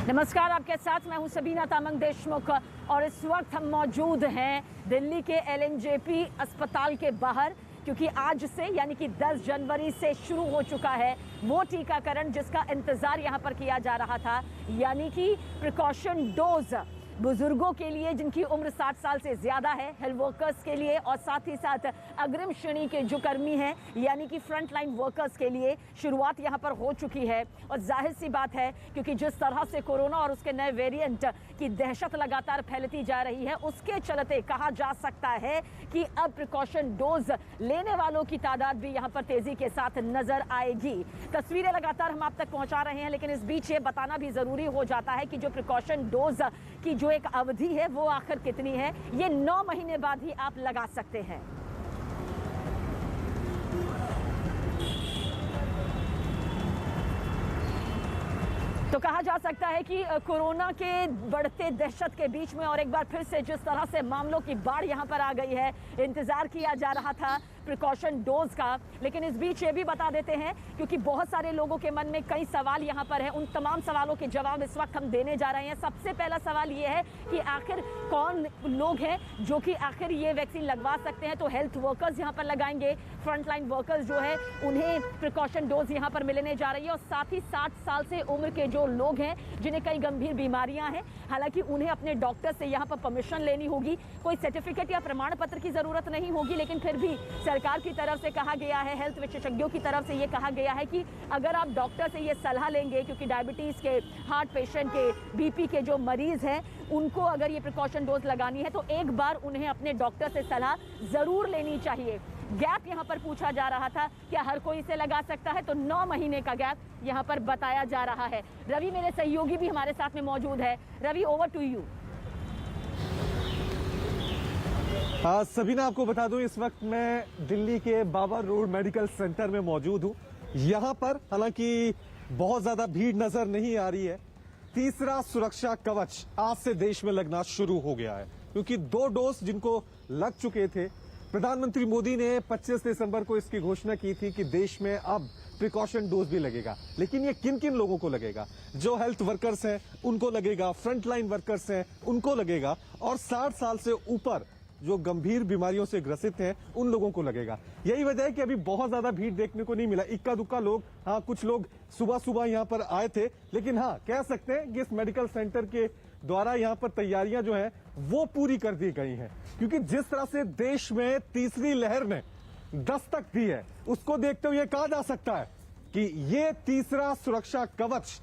नमस्कार, आपके साथ मैं हूं सबीना तामंग देशमुख और इस वक्त हम मौजूद हैं दिल्ली के एलएनजेपी अस्पताल के बाहर, क्योंकि आज से यानी कि 10 जनवरी से शुरू हो चुका है वो टीकाकरण जिसका इंतजार यहां पर किया जा रहा था, यानी कि प्रिकॉशन डोज बुजुर्गों के लिए जिनकी उम्र 60 साल से ज्यादा है, हेल्थ वर्कर्स के लिए और साथ ही साथ अग्रिम श्रेणी के जो कर्मी हैं यानी कि फ्रंट लाइन वर्कर्स के लिए शुरुआत यहां पर हो चुकी है। और जाहिर सी बात है, क्योंकि जिस तरह से कोरोना और उसके नए वेरिएंट की दहशत लगातार फैलती जा रही है, उसके चलते कहा जा सकता है कि अब प्रिकॉशन डोज लेने वालों की तादाद भी यहां पर तेजी के साथ नजर आएगी। तस्वीरें लगातार हम आप तक पहुंचा रहे हैं, लेकिन इस बीच ये बताना भी जरूरी हो जाता है कि जो प्रिकॉशन डोज की जो एक अवधि है वो आखिर कितनी है। ये 9 महीने बाद ही आप लगा सकते हैं। तो कहा जा सकता है कि कोरोना के बढ़ते दहशत के बीच में और एक बार फिर से जिस तरह से मामलों की बाढ़ यहां पर आ गई है, इंतजार किया जा रहा था प्रिकॉशन डोज का। लेकिन इस बीच ये भी बता देते हैं, क्योंकि बहुत सारे लोगों के मन में कई सवाल यहां पर हैं, उन तमाम सवालों के जवाब इस वक्त हम देने जा रहे हैं। सबसे पहला सवाल ये है कि आखिर कौन लोग हैं जो कि आखिर ये वैक्सीन लगवा सकते हैं। तो हेल्थ वर्कर्स यहां पर लगाएंगे, फ्रंटलाइन वर्कर्स जो है उन्हें प्रिकॉशन डोज यहां पर मिलने जा रही है। और साथ ही 60 साल से उम्र के जो लोग हैं जिन्हें कई गंभीर बीमारियां हैं, हालांकि उन्हें अपने डॉक्टर से यहां पर परमिशन लेनी होगी। कोई सर्टिफिकेट या प्रमाण पत्र की जरूरत नहीं होगी, लेकिन फिर भी सरकार की तरफ से कहा गया है, हेल्थ विशेषज्ञों की तरफ से ये कहा गया है कि अगर आप डॉक्टर से ये सलाह लेंगे, क्योंकि डायबिटीज के, हार्ट पेशेंट के, बीपी के जो मरीज हैं उनको अगर ये प्रिकॉशन डोज लगानी है तो एक बार उन्हें अपने डॉक्टर से सलाह जरूर लेनी चाहिए। गैप यहां पर पूछा जा रहा था, क्या हर कोई इसे लगा सकता है? तो 9 महीने का गैप यहां पर बताया जा रहा है। रवि मेरे सहयोगी भी हमारे साथ में मौजूद है। Ravi, over to you. Sabina, आपको बता दूं इस वक्त मैं दिल्ली के बाबा रोड मेडिकल सेंटर में मौजूद हूं। यहां पर हालांकि बहुत ज्यादा भीड़ नजर नहीं आ रही है। तीसरा सुरक्षा कवच आज से देश में लगना शुरू हो गया है, क्योंकि 2 डोज जिनको लग चुके थे, प्रधानमंत्री मोदी ने 25 दिसंबर को इसकी घोषणा की थी कि देश में अब प्रिकॉशन डोज भी लगेगा। लेकिन ये किन किन लोगों को लगेगा? जो हेल्थ वर्कर्स हैं उनको लगेगा, फ्रंटलाइन वर्कर्स हैं उनको लगेगा, और 60 साल से ऊपर जो गंभीर बीमारियों से ग्रसित हैं उन लोगों को लगेगा। यही वजह है कि अभी बहुत ज्यादा भीड़ देखने को नहीं मिला। इक्का दुक्का लोग, हाँ कुछ लोग सुबह सुबह यहाँ पर आए थे, लेकिन हाँ कह सकते हैं कि इस मेडिकल सेंटर के द्वारा यहाँ पर तैयारियां जो हैं वो पूरी कर दी गई हैं। क्योंकि जिस तरह से देश में तीसरी लहर ने दस्तक दी है, उसको देखते हुए कहा जा सकता है कि ये तीसरा सुरक्षा कवच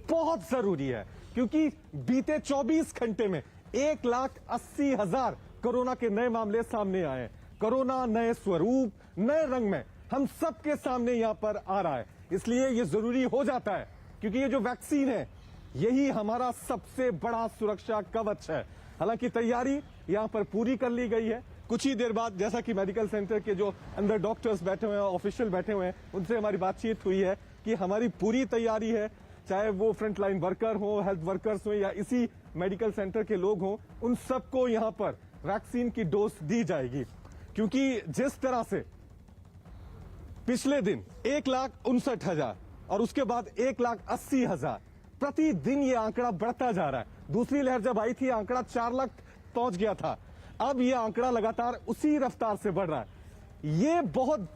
बहुत जरूरी है। क्योंकि बीते 24 घंटे में 1,80,000 कोरोना के नए मामले सामने आए हैं। कोरोना नए स्वरूप, नए रंग में हम सबके सामने यहां पर आ रहा है। इसलिए ये जरूरी हो जाता है, क्योंकि ये जो वैक्सीन है यही हमारा सबसे बड़ा सुरक्षा कवच है। हालांकि तैयारी यहां पर पूरी कर ली गई है। कुछ ही देर बाद, जैसा कि मेडिकल सेंटर के जो अंदर डॉक्टर्स बैठे हुए हैं, ऑफिशियल बैठे हुए हैं, उनसे हमारी बातचीत हुई है कि हमारी पूरी तैयारी है, चाहे वो फ्रंटलाइन वर्कर हो, हेल्थ वर्कर्स हो या इसी मेडिकल सेंटर के लोग हों, उन सबको यहां पर वैक्सीन की डोज दी जाएगी। क्योंकि जिस तरह से पिछले दिन 1,59,000 और उसके बाद 1,80,000 प्रतिदिन ये आंकड़ा बढ़ता जा रहा है। दूसरी लहर जब आई थी आंकड़ा 4 लाख पहुंच गया था, अब ये आंकड़ा लगातार उसी रफ्तार से बढ़ रहा है। ये बहुत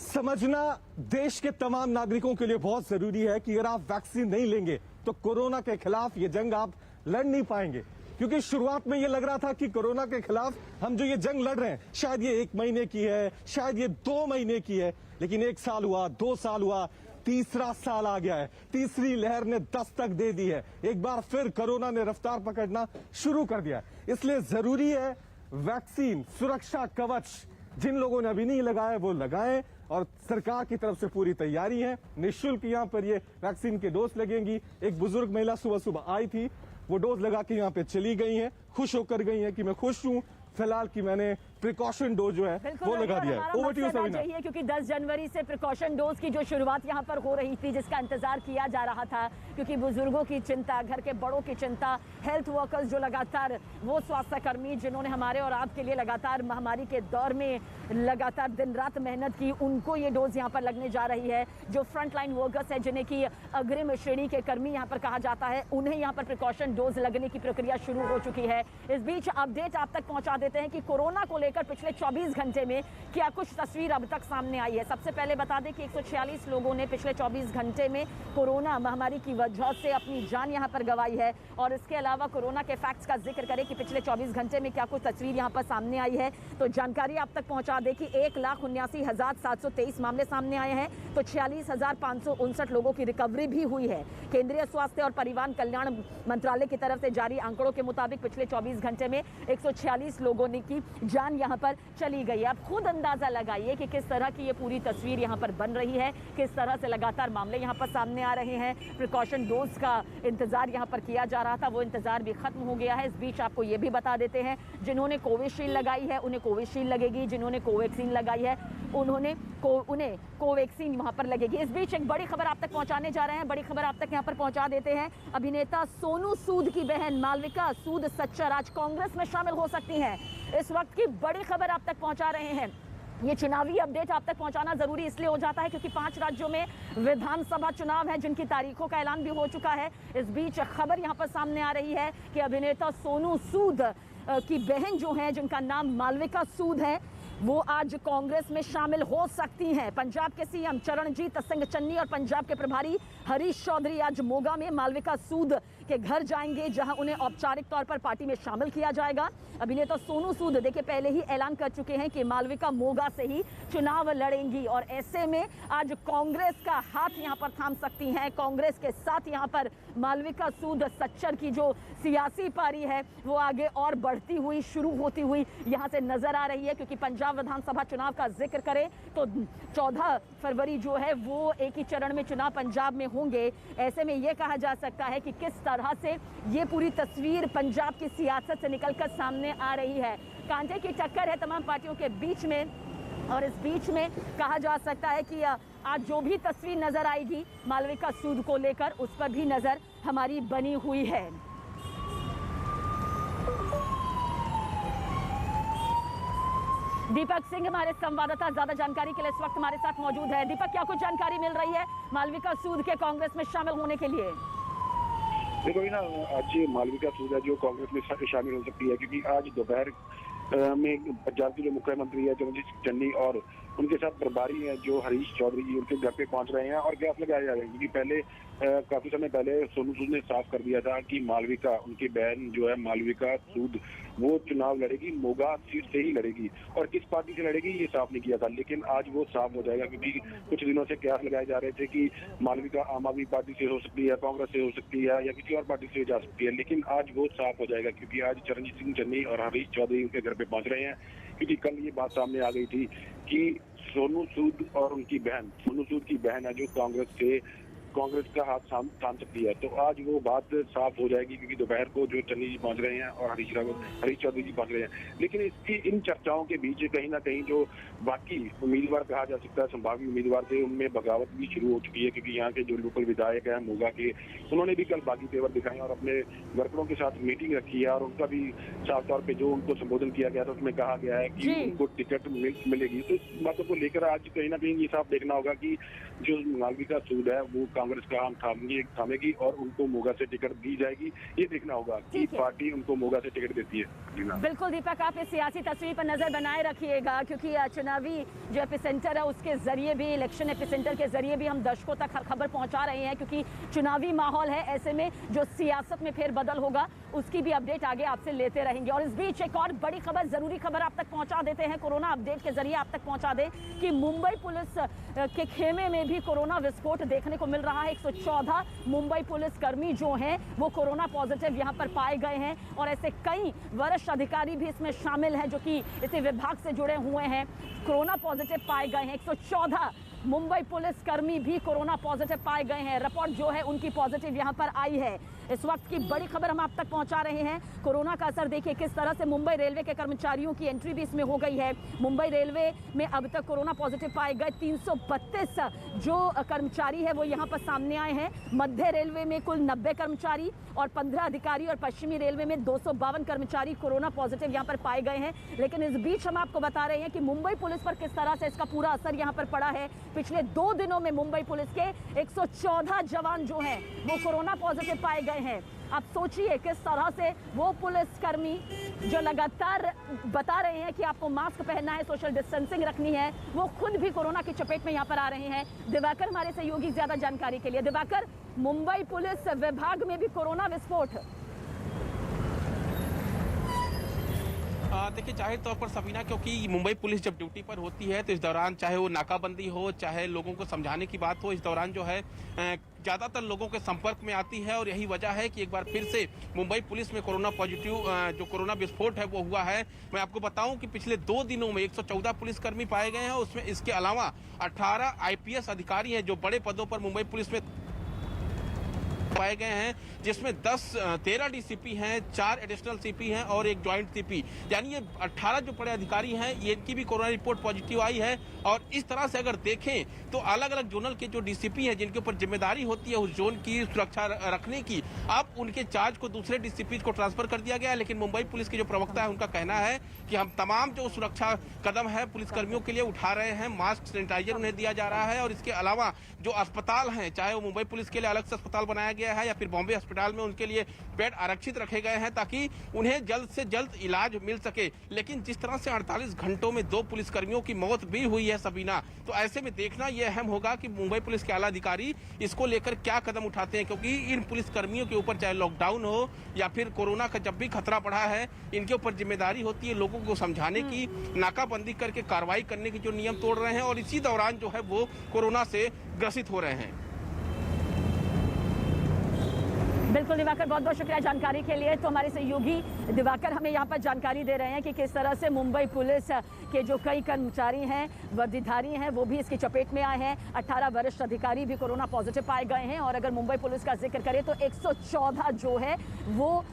समझना देश के तमाम नागरिकों के लिए बहुत जरूरी है कि अगर आप वैक्सीन नहीं लेंगे तो कोरोना के खिलाफ ये जंग आप लड़ नहीं पाएंगे। क्योंकि शुरुआत में ये लग रहा था कि कोरोना के खिलाफ हम जो ये जंग लड़ रहे हैं शायद ये 1 महीने की है, शायद ये 2 महीने की है, लेकिन 1 साल हुआ, 2 साल हुआ, तीसरा साल आ गया है। तीसरी लहर ने दस्तक दे दी है। एक बार फिर कोरोना ने रफ्तार पकड़ना शुरू कर दिया है। इसलिए जरूरी है वैक्सीन, सुरक्षा कवच जिन लोगों ने अभी नहीं लगाया वो लगाएं, और सरकार की तरफ से पूरी तैयारी है। निःशुल्क यहाँ पर ये वैक्सीन के डोज लगेंगी। एक बुजुर्ग महिला सुबह सुबह आई थी, वो डोज लगा के यहाँ पे चली गई हैं, खुश होकर गई हैं कि मैं खुश हूं फिलहाल कि मैंने प्रिकॉशन डोज जो है वो लगा दिया है। Over to you Savina. चाहिए क्योंकि 10 जनवरी से प्रिकॉशन डोज की जो शुरुआत यहाँ पर हो रही थी, जिसका इंतजार किया जा रहा था, क्योंकि बुजुर्गों की चिंता, घर के बड़ों की चिंता, हेल्थ वर्कर्स जो लगातार, वो स्वास्थ्य कर्मी जिन्होंने हमारे और आपके लिए लगातार महामारी के दौर में लगातार दिन रात मेहनत की, उनको ये डोज यहाँ पर लगने जा रही है। जो फ्रंट लाइन वर्कर्स है, जिन्हें की अग्रिम श्रेणी के कर्मी यहाँ पर कहा जाता है, उन्हें यहाँ पर प्रिकॉशन डोज लगने की प्रक्रिया शुरू हो चुकी है। इस बीच अपडेट आप तक पहुंचा देते हैं कि कोरोना को लेकर पिछले 24 घंटे में क्या कुछ तस्वीर अब तक सामने आई है। सबसे पहले बता दें कि 146 लोगों ने पिछले 24 घंटे में कोरोना महामारी की वजह से अपनी जान यहां पर गंवाई है। और इसके अलावा कोरोना के फैक्ट्स का जिक्र करें कि पिछले 24 घंटे में क्या कुछ तस्वीर यहां पर सामने आई है, तो जानकारी आप तक पहुंचा दें कि 1,79,723 मामले सामने आए हैं, तो 46,559 लोगों की रिकवरी भी हुई है। केंद्रीय स्वास्थ्य और परिवार कल्याण मंत्रालय की तरफ से जारी आंकड़ों के मुताबिक पिछले 24 घंटे में 146 लोगों ने की जान यहां पर चली गई है। आप खुद अंदाजा लगाइए कि किस तरह की ये पूरी तस्वीर यहां पर बन रही है, किस तरह से लगातार मामले यहां पर सामने आ रहे हैं। प्रिकॉशन डोज का इंतजार यहां पर किया जा रहा था, वो इंतजार भी खत्म हो गया है। इस बीच आपको ये भी बता देते हैं, जिन्होंने कोविशील्ड लगाई है उन्हें कोविशील्ड लगेगी, जिन्होंने कोवैक्सीन लगाई है उन्हें कोवैक्सीन वहां पर लगेगी। इस बीच एक बड़ी खबर आप तक पहुंचाने जा रहे हैं, बड़ी खबर आप तक यहां पर पहुंचा देते हैं। अभिनेता सोनू सूद की बहन मालविका सूद सच्चर आज कांग्रेस में शामिल हो सकती हैं। इस वक्त की बड़ी खबर आप तक पहुंचा रहे हैं। ये चुनावी अपडेट आप तक पहुंचाना जरूरी इसलिए हो जाता है क्योंकि 5 राज्यों में विधानसभा चुनाव है, जिनकी तारीखों का ऐलान भी हो चुका है। इस बीच खबर यहां पर सामने आ रही है कि अभिनेता सोनू सूद की बहन जो है, जिनका नाम मालविका सूद है, वो आज कांग्रेस में शामिल हो सकती हैं। पंजाब के सीएम चरणजीत सिंह चन्नी और पंजाब के प्रभारी हरीश चौधरी आज मोगा में मालविका सूद के घर जाएंगे, जहां उन्हें औपचारिक तौर पर पार्टी में शामिल किया जाएगा। अभिनेता सोनू सूद देखिए पहले ही ऐलान कर चुके हैं कि मालविका मोगा से ही चुनाव लड़ेंगी, और ऐसे में आज कांग्रेस का हाथ यहां पर थाम सकती हैं। कांग्रेस के साथ यहां पर मालविका सूद सच्चर की जो सियासी पारी है वो आगे और बढ़ती हुई, शुरू होती हुई यहां से नजर आ रही है, क्योंकि पंजाब विधानसभा चुनाव का जिक्र करें तो 14 फरवरी जो है वो एक ही चरण में चुनाव पंजाब में होंगे। ऐसे में यह कहा जा सकता है कि किस तरह से ये पूरी तस्वीर पंजाब की सियासत से निकलकर सामने आ रही है। कांटे की टक्कर है तमाम पार्टियों के बीच में, और इस बीच में कहा जा सकता है कि आज जो भी तस्वीर नजर आएगी मालविका सूद को लेकर, उस पर भी नजर हमारी बनी हुई है। दीपक सिंह हमारे संवाददाता ज्यादा जानकारी के लिए इस वक्त हमारे साथ मौजूद है। दीपक, क्या कुछ जानकारी मिल रही है मालविका सूद के कांग्रेस में शामिल होने के लिए? देखो ना, आज मालविका सूद है जो कांग्रेस में शामिल हो सकती है, क्योंकि आज दोपहर में पंजाब के जो मुख्यमंत्री है चरणजीत सिंह चन्नी और उनके साथ प्रभारी हैं जो हरीश चौधरी जी, उनके घर पे पहुंच रहे हैं और गैस लगाए जा रहे हैं। क्योंकि पहले काफी समय पहले सोनू सूद ने साफ कर दिया था कि मालविका, उनकी बहन जो है मालविका सूद, वो चुनाव लड़ेगी, मोगा सीट से ही लड़ेगी, और किस पार्टी से लड़ेगी ये साफ नहीं किया था, लेकिन आज वो साफ हो जाएगा। क्योंकि कुछ दिनों से कयास लगाए जा रहे थे कि मालविका आम आदमी पार्टी से हो सकती है, कांग्रेस से हो सकती है, या किसी और पार्टी से जा सकती है, लेकिन आज वो साफ हो जाएगा। क्योंकि आज चरणजीत सिंह चन्नी और हरीश चौधरी उनके घर पे पहुंच रहे हैं। क्योंकि कल ये बात सामने आ गई थी कि सोनू सूद और उनकी बहन, सोनू सूद की बहन है जो कांग्रेस का हाथ थाम सकती है, तो आज वो बात साफ हो जाएगी। क्योंकि दोपहर को जो चन्नी जी पहुंच रहे हैं और हरीश चौधरी जी पहुंच रहे हैं, लेकिन इन चर्चाओं के बीच कहीं ना कहीं जो बाकी उम्मीदवार कहा जा सकता है, संभावित उम्मीदवार थे, उनमें बगावत भी शुरू हो चुकी है। क्योंकि यहाँ के जो लोकल विधायक हैं मोगा के, उन्होंने भी कल बागी तेवर दिखाए और अपने वर्करों के साथ मीटिंग रखी है, और उनका भी साफ तौर पर जो उनको संबोधन किया गया था उसमें कहा गया है कि उनको टिकट मिलेगी। तो इस बातों को लेकर आज कहीं ना कहीं ये साफ देखना होगा कि जो मालविका सूद है वो कांग्रेस का हाथ थामेगी और उनको मोगा से टिकट दी जाएगी। ये देखना होगा कि पार्टी उनको मोगा से टिकट देती है। बिल्कुल दीपक, आप इस सियासी तस्वीर पर नजर बनाए रखिएगा, क्योंकि चुनावी जो एपिसेंटर है उसके जरिए भी, इलेक्शन एपिसेंटर के जरिए भी हम दर्शकों तक हर खबर पहुंचा रहे हैं, क्योंकि चुनावी माहौल है। ऐसे में जो सियासत में फेरबदल होगा उसकी भी अपडेट आगे आपसे लेते रहेंगे। और इस बीच एक और बड़ी खबर, जरूरी खबर आप तक पहुंचा देते हैं, कोरोना अपडेट के जरिए आप तक पहुंचा दें कि मुंबई पुलिस के खेमे में भी कोरोना विस्फोट देखने को मिल रहा है। 114 मुंबई पुलिस कर्मी जो हैं वो कोरोना पॉजिटिव यहां पर पाए गए हैं, और ऐसे कई वरिष्ठ अधिकारी भी इसमें शामिल हैं जो कि इसी विभाग से जुड़े हुए हैं, कोरोना पॉजिटिव पाए गए हैं। 114 मुंबई पुलिस कर्मी भी कोरोना पॉजिटिव पाए गए हैं। रिपोर्ट जो है उनकी पॉजिटिव यहां पर आई है। इस वक्त की बड़ी खबर हम आप तक पहुंचा रहे हैं। कोरोना का असर देखिए किस तरह से मुंबई रेलवे के कर्मचारियों की एंट्री भी इसमें हो गई है। मुंबई रेलवे में अब तक कोरोना पॉजिटिव पाए गए 332 जो कर्मचारी है वो यहां पर सामने आए हैं। मध्य रेलवे में कुल 90 कर्मचारी और 15 अधिकारी और पश्चिमी रेलवे में 252 कर्मचारी कोरोना पॉजिटिव यहां पर पाए गए हैं। लेकिन इस बीच हम आपको बता रहे हैं कि मुंबई पुलिस पर किस तरह से इसका पूरा असर यहां पर पड़ा है। पिछले 2 दिनों में मुंबई पुलिस के 114 जवान जो हैं वो कोरोना पॉजिटिव पाए गए हैं। आप सोचिए किस तरह से वो पुलिसकर्मी जो लगातार बता रहे हैं कि आपको मास्क पहनना है, सोशल डिस्टेंसिंग रखनी है, वो खुद भी कोरोना की चपेट में यहाँ पर आ रहे हैं। दिवाकर हमारे सहयोगी ज्यादा जानकारी के लिए। दिवाकर, मुंबई पुलिस विभाग में भी कोरोना विस्फोट। देखिए, जाहिर तौर पर सबीना, क्योंकि मुंबई पुलिस जब ड्यूटी पर होती है तो इस दौरान चाहे वो नाकाबंदी हो, चाहे लोगों को समझाने की बात हो, इस दौरान जो है ज़्यादातर लोगों के संपर्क में आती है। और यही वजह है कि एक बार फिर से मुंबई पुलिस में कोरोना पॉजिटिव जो कोरोना विस्फोट है वो हुआ है। मैं आपको बताऊं कि पिछले 2 दिनों में 114 पुलिसकर्मी पाए गए हैं। उसमें इसके अलावा 18 IPS अधिकारी हैं जो बड़े पदों पर मुंबई पुलिस में पाए गए हैं, जिसमें 13 DCP हैं, 4 एडिशनल CP हैं और 1 ज्वाइंट CP। यानी ये 18 जो बड़े अधिकारी हैं, ये इनकी भी कोरोना रिपोर्ट पॉजिटिव आई है। और इस तरह से अगर देखें तो अलग अलग जोनल के जो DCP हैं, जिनके ऊपर जिम्मेदारी होती है उस जोन की सुरक्षा रखने की, अब उनके चार्ज को दूसरे DCP को ट्रांसफर कर दिया गया है। लेकिन मुंबई पुलिस के जो प्रवक्ता है उनका कहना है कि हम तमाम जो सुरक्षा कदम है पुलिसकर्मियों के लिए उठा रहे हैं। मास्क, सैनिटाइजर उन्हें दिया जा रहा है। और इसके अलावा जो अस्पताल हैं, चाहे वो मुंबई पुलिस के लिए अलग से अस्पताल बनाया गया है या फिर बॉम्बे अस्पताल में उनके लिए बेड आरक्षित रखे गए हैं ताकि उन्हें जल्द से जल्द इलाज मिल सके। लेकिन जिस तरह से 48 घंटों में 2 पुलिसकर्मियों की मौत भी हुई है सबीना, तो ऐसे में देखना यह अहम होगा कि मुंबई पुलिस के आला अधिकारी इसको लेकर क्या कदम उठाते हैं, क्योंकि इन पुलिसकर्मियों के ऊपर चाहे लॉकडाउन हो या फिर कोरोना का जब भी खतरा बढ़ा है, इनके ऊपर जिम्मेदारी होती है लोगों को समझाने की, नाकाबंदी करके कार्रवाई करने की जो नियम तोड़ रहे हैं और इसी दौरान जो है वो कोरोना से ग्रसित हो रहे हैं। बिल्कुल दिवाकर, बहुत बहुत शुक्रिया जानकारी के लिए। तो हमारे सहयोगी दिवाकर हमें यहाँ पर जानकारी दे रहे हैं कि किस तरह से मुंबई पुलिस के जो कई कर्मचारी हैं, वर्दीधारी हैं, वो भी इसकी चपेट में आए हैं। 18 वरिष्ठ अधिकारी भी कोरोना पॉजिटिव पाए गए हैं। और अगर मुंबई पुलिस का जिक्र करें तो 114 जो है वो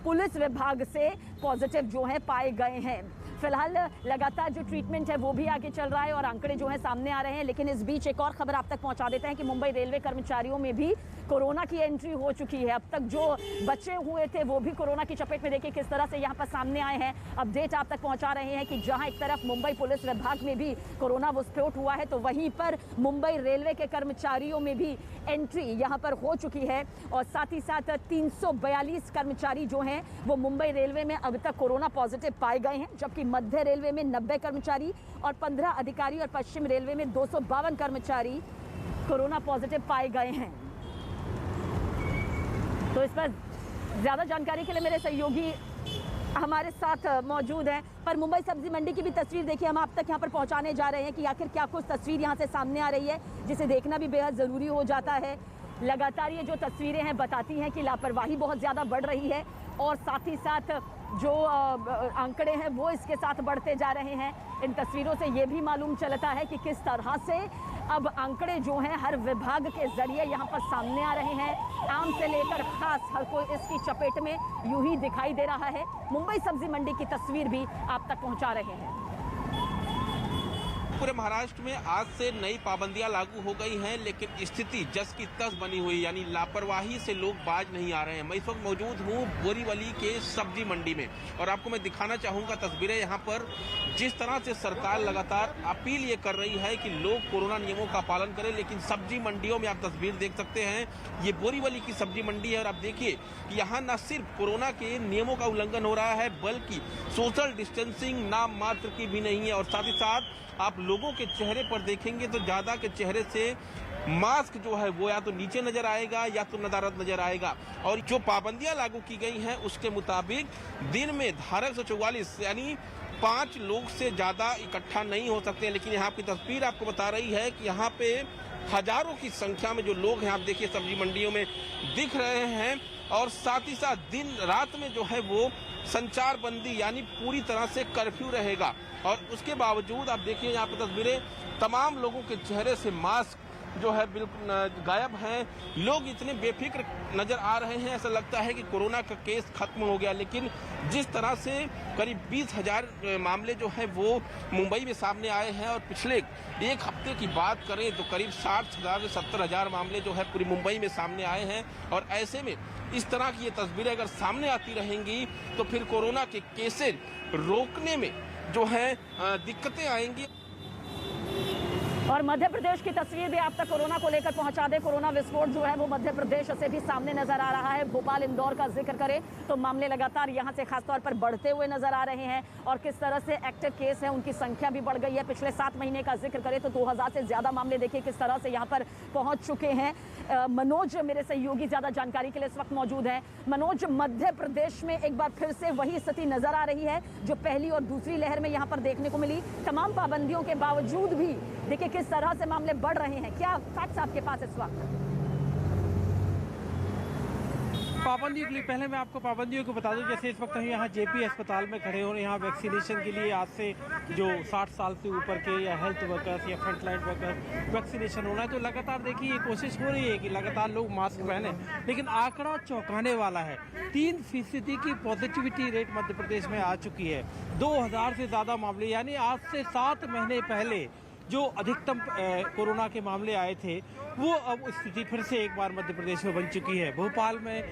पुलिस विभाग से पॉजिटिव जो है पाए गए हैं। फिलहाल लगातार जो ट्रीटमेंट है वो भी आगे चल रहा है और आंकड़े जो है सामने आ रहे हैं। लेकिन इस बीच एक और खबर आप तक पहुंचा देते हैं कि मुंबई रेलवे कर्मचारियों में भी कोरोना की एंट्री हो चुकी है। अब तक जो बचे हुए थे वो भी कोरोना की चपेट में देखिए किस तरह से यहाँ पर सामने आए हैं। अपडेट आप तक पहुंचा रहे हैं कि जहां एक तरफ मुंबई पुलिस विभाग में भी कोरोना विस्फोट हुआ है, तो वहीं पर मुंबई रेलवे के कर्मचारियों में भी एंट्री यहाँ पर हो चुकी है। और साथ ही साथ 342 कर्मचारी जो हैं वो मुंबई रेलवे में अब तक कोरोना पॉजिटिव पाए गए हैं, जबकि मध्य रेलवे में 90 कर्मचारी और 15 अधिकारी और पश्चिम रेलवे में 252 कर्मचारी कोरोना पॉजिटिव पाए गए हैं। तो इस पर ज्यादा जानकारी के लिए मेरे सहयोगी हमारे साथ मौजूद हैं। पर मुंबई सब्जी मंडी की भी तस्वीर देखिए हम आप तक यहाँ पर पहुँचाने जा रहे हैं कि आखिर क्या कुछ तस्वीर यहाँ से सामने आ रही है, जिसे देखना भी बेहद ज़रूरी हो जाता है। लगातार ये जो तस्वीरें हैं बताती हैं कि लापरवाही बहुत ज़्यादा बढ़ रही है और साथ ही साथ जो आंकड़े हैं वो इसके साथ बढ़ते जा रहे हैं। इन तस्वीरों से ये भी मालूम चलता है कि किस तरह से अब आंकड़े जो हैं हर विभाग के जरिए यहाँ पर सामने आ रहे हैं। आम से लेकर खास हर कोई इसकी चपेट में यूं ही दिखाई दे रहा है। मुंबई सब्जी मंडी की तस्वीर भी आप तक पहुँचा रहे हैं। पूरे महाराष्ट्र में आज से नई पाबंदियां लागू हो गई हैं, लेकिन स्थिति जस की तस बनी हुई, यानी लापरवाही से लोग बाज नहीं आ रहे हैं। मैं इस वक्त मौजूद हूं बोरीवली के सब्जी मंडी में और आपको मैं दिखाना चाहूंगा तस्वीरें यहाँ पर। जिस तरह से सरकार लगातार अपील ये कर रही है कि लोग कोरोना नियमों का पालन करें, लेकिन सब्जी मंडियों में आप तस्वीर देख सकते हैं। ये बोरीवली की सब्जी मंडी है और आप देखिए कि यहाँ न सिर्फ कोरोना के नियमों का उल्लंघन हो रहा है, बल्कि सोशल डिस्टेंसिंग नाम मात्र की भी नहीं है। और साथ ही साथ आप लोगों के चेहरे पर देखेंगे तो ज्यादा के चेहरे से मास्क जो है वो या तो नीचे नजर आएगा या तो नदारद नजर आएगा। और जो पाबंदियां लागू की गई हैं उसके मुताबिक दिन में धारा 144 यानी 5 लोग से ज्यादा इकट्ठा नहीं हो सकते। लेकिन यहाँ की तस्वीर आपको बता रही है कि यहाँ पे हजारों की संख्या में जो लोग हैं आप देखिए सब्जी मंडियों में दिख रहे हैं। और साथ ही साथ दिन रात में जो है वो संचार बंदी यानी पूरी तरह से कर्फ्यू रहेगा। और उसके बावजूद आप देखिए यहाँ पर तस्वीरें तमाम लोगों के चेहरे से मास्क जो है बिल्कुल गायब हैं। लोग इतने बेफिक्र नजर आ रहे हैं, ऐसा लगता है कि कोरोना का केस खत्म हो गया। लेकिन जिस तरह से करीब 20,000 मामले जो है वो मुंबई में सामने आए हैं और पिछले एक हफ्ते की बात करें तो करीब 60,000 से 70,000 मामले जो है पूरी मुंबई में सामने आए हैं। और ऐसे में इस तरह की ये तस्वीरें अगर सामने आती रहेंगी तो फिर कोरोना के केसेस रोकने में जो है दिक्कतें आएंगी। और मध्य प्रदेश की तस्वीर भी आप तक कोरोना को लेकर पहुंचा दे। कोरोना विस्फोट जो है वो मध्य प्रदेश से भी सामने नजर आ रहा है। भोपाल, इंदौर का जिक्र करें तो मामले लगातार यहां से खासतौर पर बढ़ते हुए नजर आ रहे हैं और किस तरह से एक्टिव केस है उनकी संख्या भी बढ़ गई है। पिछले 7 महीने का जिक्र करें तो 2000 से ज्यादा मामले देखिए किस तरह से यहां पर पहुंच चुके हैं। मनोज मेरे सहयोगी ज्यादा जानकारी के लिए इस वक्त मौजूद है। मनोज, मध्य प्रदेश में एक बार फिर से वही स्थिति नजर आ रही है जो पहली और दूसरी लहर में यहाँ पर देखने को मिली। तमाम पाबंदियों के बावजूद भी देखिए किस तरह से मामले बढ़ रहे हैं। क्या फैक्ट्स आपके पास इस वक्त? पाबंदियों के लिए पहले मैं आपको पाबंदियों को बता दूं, जैसे इस वक्त हम यहाँ जेपी अस्पताल में खड़े हो रहे हैं। यहाँ वैक्सीनेशन के लिए आज से जो 60 साल से ऊपर के या हेल्थ वर्कर्स या फ्रंटलाइन वर्कर्स वैक्सीनेशन होना है, तो लगातार देखिए ये कोशिश हो रही है कि लगातार लोग मास्क पहने, लेकिन आंकड़ा चौंकाने वाला है। 3% की पॉजिटिविटी रेट मध्य प्रदेश में आ चुकी है। 2000 से ज़्यादा मामले, यानी आज से 7 महीने पहले जो अधिकतम कोरोना के मामले आए थे वो अब स्थिति फिर से एक बार मध्य प्रदेश में बन चुकी है। भोपाल में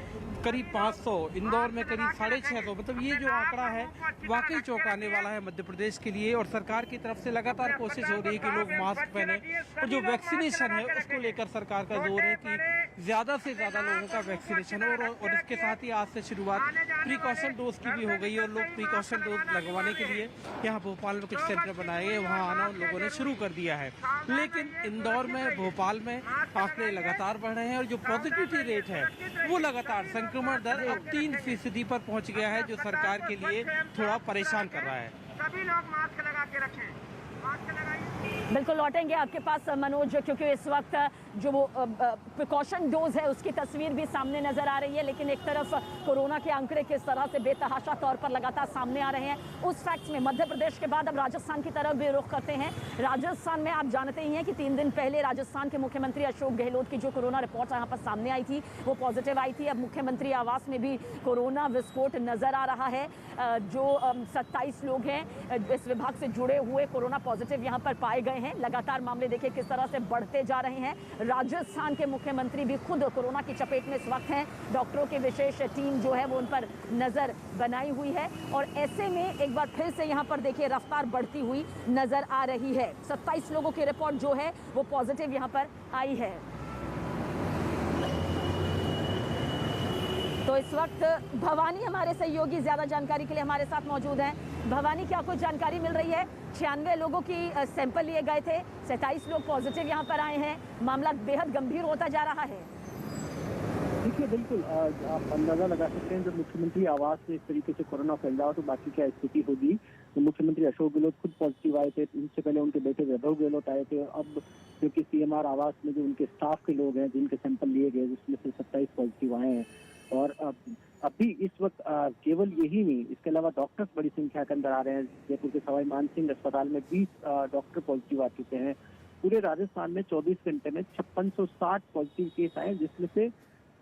करीब 500, इंदौर में करीब 650, मतलब ये जो आंकड़ा है वाकई चौंकाने वाला है मध्य प्रदेश के लिए। और सरकार की तरफ से लगातार कोशिश हो रही है कि लोग मास्क पहने और जो वैक्सीनेशन है उसको लेकर सरकार का जोर है कि ज़्यादा से ज़्यादा लोगों का वैक्सीनेशन हो। और इसके साथ ही आज से शुरुआत प्रिकॉशन डोज की भी हो गई है और लोग प्रिकॉशन डोज लगवाने के लिए यहाँ भोपाल में कुछ सेंटर बनाए गए, वहाँ आना उन लोगों ने शुरू कर दिया है। लेकिन इंदौर में, भोपाल में आंकड़े लगातार बढ़ रहे हैं और जो पॉजिटिविटी रेट है वो लगातार, संक्रमण दर अब 3% पर पहुंच गया है, जो सरकार के लिए थोड़ा परेशान कर रहा है। सभी लोग मास्क लगा के रखें, मास्क लगाइए। बिल्कुल लौटेंगे आपके पास मनोज, क्योंकि इस वक्त जो वो प्रिकॉशन डोज है उसकी तस्वीर भी सामने नजर आ रही है। लेकिन एक तरफ कोरोना के आंकड़े किस तरह से बेतहाशा तौर पर लगातार सामने आ रहे हैं, उस फैक्ट्स में मध्य प्रदेश के बाद अब राजस्थान की तरफ भी रुख करते हैं। राजस्थान में आप जानते ही हैं कि 3 दिन पहले राजस्थान के मुख्यमंत्री अशोक गहलोत की जो कोरोना रिपोर्ट यहाँ पर सामने आई थी वो पॉजिटिव आई थी। अब मुख्यमंत्री आवास में भी कोरोना विस्फोट नजर आ रहा है। जो 27 लोग हैं इस विभाग से जुड़े हुए कोरोना पॉजिटिव यहाँ पर पाए गए हैं। लगातार मामले देखिए किस तरह से बढ़ते जा रहे हैं। राजस्थान के मुख्यमंत्री भी खुद कोरोना की चपेट में इस वक्त हैं। डॉक्टरों की विशेष टीम जो है वो उन पर नजर बनाई हुई है और ऐसे में एक बार फिर से यहाँ पर देखिए रफ्तार बढ़ती हुई नजर आ रही है। 27 लोगों की रिपोर्ट जो है वो पॉजिटिव यहाँ पर आई है। तो इस वक्त भवानी हमारे सहयोगी ज्यादा जानकारी के लिए हमारे साथ मौजूद हैं। भवानी, क्या कुछ जानकारी मिल रही है? 96 लोगों की सैंपल लिए गए थे, 27 लोग पॉजिटिव यहाँ पर आए हैं। मामला बेहद गंभीर होता जा रहा है। देखिए, बिल्कुल आप अंदाजा लगा सकते हैं जब मुख्यमंत्री आवास से इस तरीके से कोरोना फैल रहा हो तो बाकी क्या स्थिति होगी। तो मुख्यमंत्री अशोक गहलोत खुद पॉजिटिव आए थे, इससे पहले उनके बेटे वैभव गहलोत आए थे। अब क्योंकि सीएमआर आवास में जो उनके स्टाफ के लोग हैं जिनके सैंपल लिए गए जिसमें से 27 पॉजिटिव आए हैं। और अभी इस वक्त केवल यही नहीं, इसके अलावा डॉक्टर्स बड़ी संख्या के अंदर आ रहे हैं। जयपुर के सवाई मानसिंह अस्पताल में 20 डॉक्टर पॉजिटिव आ चुके हैं। पूरे राजस्थान में 24 घंटे में 5660 पॉजिटिव केस आए, जिसमें से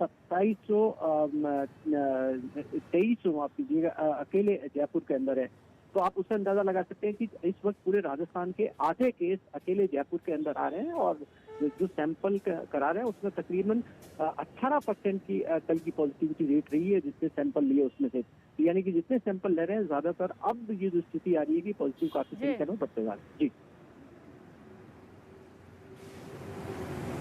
2300 माफ कीजिएगा अकेले जयपुर के अंदर है। तो आप उससे अंदाजा लगा सकते हैं कि इस वक्त पूरे राजस्थान के आधे केस अकेले जयपुर के अंदर आ रहे हैं और जो सैंपल करा रहे हैं उसमें तकरीबन 18% की कल की पॉजिटिविटी रेट रही है जितने सैंपल लिए उसमें से। यानी कि जितने सैंपल ले रहे हैं ज्यादातर अब ये जो स्थिति आ रही है कि पॉजिटिव काफी संख्या में बढ़ते जा रहे हैं। जी,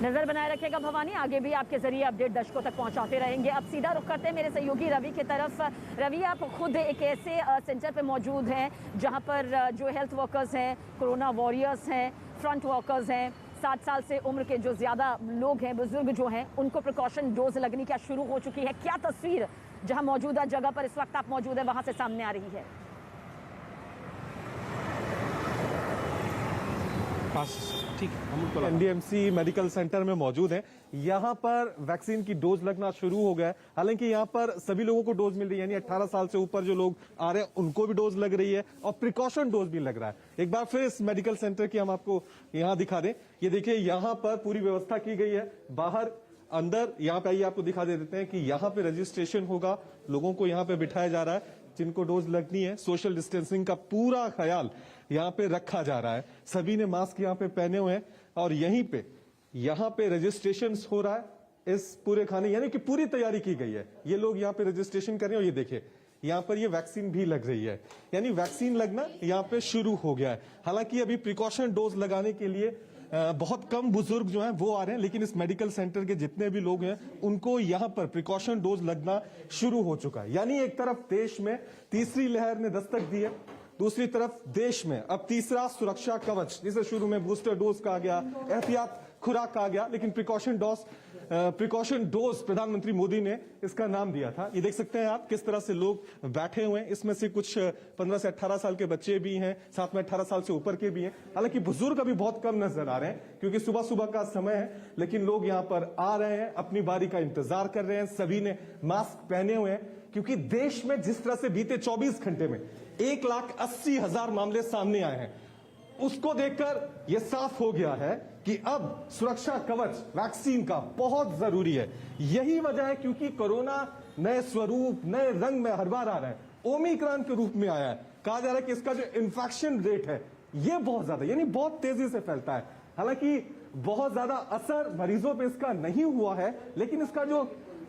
नजर बनाए रखेगा भवानी, आगे भी आपके जरिए अपडेट दर्शकों तक पहुंचाते रहेंगे। अब सीधा रुख करते हैं मेरे सहयोगी रवि की तरफ। रवि, आप खुद एक ऐसे सेंटर पे मौजूद हैं जहां पर जो हेल्थ वर्कर्स हैं, कोरोना वॉरियर्स हैं, फ्रंट वर्कर्स हैं, 60 साल से उम्र के जो ज्यादा लोग हैं, बुजुर्ग जो हैं, उनको प्रिकॉशन डोज लगनी क्या शुरू हो चुकी है? क्या तस्वीर जहां मौजूदा जगह पर इस वक्त आप मौजूद है वहां से सामने आ रही है? ठीक है, हम उनको एनडीएमसी मेडिकल सेंटर में मौजूद हैं। यहाँ पर वैक्सीन की डोज लगना शुरू हो गया है। हालांकि यहाँ पर सभी लोगों को डोज मिल रही है, यानी 18 साल से ऊपर जो लोग आ रहे हैं उनको भी डोज लग रही है और प्रिकॉशन डोज भी लग रहा है। एक बार फिर इस मेडिकल सेंटर की हम आपको यहाँ दिखा दें। ये देखिए, यहाँ पर पूरी व्यवस्था की गई है। बाहर अंदर यहाँ पे आइए, आपको दिखा देते हैं कि यहाँ पे रजिस्ट्रेशन होगा। लोगों को यहाँ पे बिठाया जा रहा है जिनको डोज लगनी है। सोशल डिस्टेंसिंग का पूरा ख्याल यहाँ पे रखा जा रहा है। सभी ने मास्क यहाँ पे पहने हुए हैं और यहाँ पे रजिस्ट्रेशन हो रहा है इस पूरे खाने, यानी कि पूरी तैयारी की गई है। ये लोग यहाँ पे रजिस्ट्रेशन कर रहे हैं और ये देखिए यहाँ पर ये वैक्सीन भी लग रही है, यानी वैक्सीन लगना यहाँ पे शुरू हो गया है। हालांकि अभी प्रिकॉशन डोज लगाने के लिए बहुत कम बुजुर्ग जो हैं वो आ रहे हैं, लेकिन इस मेडिकल सेंटर के जितने भी लोग हैं उनको यहाँ पर प्रिकॉशन डोज लगना शुरू हो चुका है। यानी एक तरफ देश में तीसरी लहर ने दस्तक दी है, दूसरी तरफ देश में अब तीसरा सुरक्षा कवच, जिसे शुरू में बूस्टर डोज कहा गया, एहतियात खुराक कहा गया, लेकिन प्रिकॉशन डोज प्रधानमंत्री मोदी ने इसका नाम दिया था। ये देख सकते हैं आप किस तरह से लोग बैठे हुए हैं। इसमें से कुछ 15 से 18 साल के बच्चे भी हैं, साथ में 18 साल से ऊपर के भी हैं। हालांकि बुजुर्ग अभी बहुत कम नजर आ रहे हैं क्योंकि सुबह सुबह का समय है, लेकिन लोग यहाँ पर आ रहे हैं, अपनी बारी का इंतजार कर रहे हैं। सभी ने मास्क पहने हुए हैं क्योंकि देश में जिस तरह से बीते 24 घंटे में 1,80,000 मामले सामने आए हैं, उसको देखकर यह साफ हो गया है कि अब सुरक्षा कवच वैक्सीन का बहुत जरूरी है। यही वजह है क्योंकि कोरोना नए स्वरूप, नए रंग में हर बार आ रहा है। ओमिक्रॉन के रूप में आया है। कहा जा रहा है कि इसका जो इन्फेक्शन रेट है ये बहुत ज्यादा, यानी बहुत तेजी से फैलता है। हालांकि बहुत ज्यादा असर मरीजों पे इसका नहीं हुआ है, लेकिन इसका जो